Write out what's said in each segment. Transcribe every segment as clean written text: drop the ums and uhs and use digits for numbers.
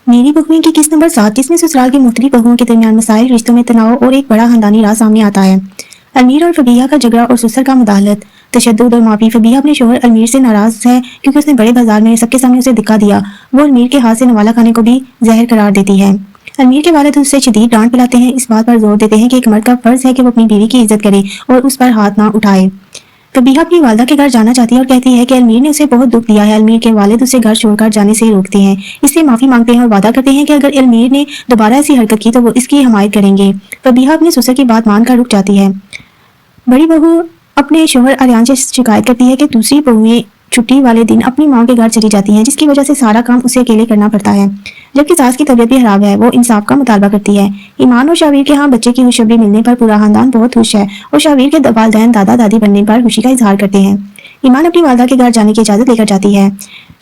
मेरी बहू की किस्त नंबर 7 जिसमें ससुराल की मुख्तलिफ बहुओं के दरमियान मसाइल, रिश्तों में तनाव और एक बड़ा खानदानी राज सामने आता है। अलमीर और फबीहा का झगड़ा और ससुर का मुदाखलत, तशद्दुद और माफी। फबीहा अपने शोहर अलमीर से नाराज है क्योंकि उसने बड़े बाजार में सबके सामने उसे धक्का दिया। वो अलमीर के हाथ से नवाला खाने को भी जहर करार देती है। अलमीर के वालिद उससे शदीद डांट पिलाते हैं, इस बात पर जोर देते हैं कि एक मर्द का फर्ज है कि वो अपनी बीवी की इज्जत करे और उस पर हाथ ना उठाए। फबीहा अपनी वालदा के घर जाना चाहती है और कहती है कि अलमीर ने उसे बहुत दुख दिया है। अलमीर के वालिद उसे घर छोड़कर जाने से रोकते हैं, इससे माफी मांगते हैं और वादा करते हैं कि अगर अलमीर ने दोबारा ऐसी हरकत की तो वो इसकी हिमायत करेंगे। फबीहा अपने ससुर की बात मानकर रुक जाती है। बड़ी बहू अपने शोहर आर्यान से शिकायत करती है कि दूसरी बहुएं छुट्टी वाले दिन अपनी मां के घर चली जाती हैं, जिसकी वजह से सारा काम उसे अकेले करना पड़ता है। जबकि सास की तबीयत भी खराब है, वो इंसाफ का मुतालबा करती है। ईमान और शावीर के यहाँ बच्चे की खुशखबरी मिलने पर पूरा खानदान बहुत खुश है और शावीर के वालिदैन दादा दादी बनने पर खुशी का इजहार करते हैं। ईमान अपनी वालदा के घर जाने की इजाजत लेकर जाती है।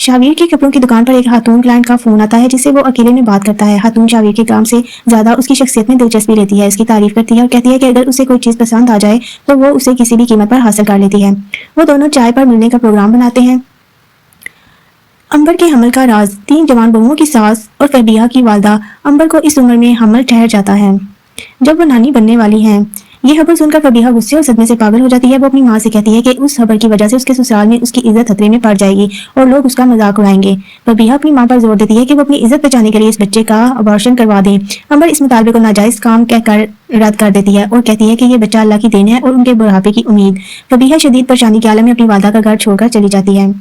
शावीर की कपड़ों की दुकान पर एक खातून क्लाइंट का फोन आता है, जिससे वो अकेले में बात करता है। खातून शावीर के काम से ज्यादा उसकी शख्सियत में दिलचस्पी लेती है, उसकी तारीफ करती है और कहती है कि अगर उसे कोई चीज पसंद आ जाए तो वो उसे किसी भी कीमत पर हासिल कर लेती है। वो दोनों चाय पर मिलने का प्रोग्राम बनाते हैं। अंबर के हमल का राज, 3 जवान बहुओं की सास और फबीहा की वालदा। अंबर को इस उम्र में हमल ठहर जाता है जब वो नानी बनने वाली हैं। ये खबर सुनकर फबीहा गुस्से और सदमे से पागल हो जाती है। वो अपनी माँ से कहती है कि उस खबर की वजह से उसके ससुराल में उसकी इज्जत खतरे में पड़ जाएगी और लोग उसका मजाक उड़ाएंगे। फबीहा अपनी माँ पर जोर देती है कि वो अपनी इज्जत बचाने के लिए इस बच्चे का अबॉर्शन करवा दें। अंबर इस मुतालबे को नाजायज काम कहकर रद्द कर देती है और कहती है कि ये बच्चा अल्लाह की देन है और उनके बुढ़ापे की उम्मीद। फबीहा शदीद परेशानी के आलम में अपनी वालदा का घर छोड़कर चली जाती है।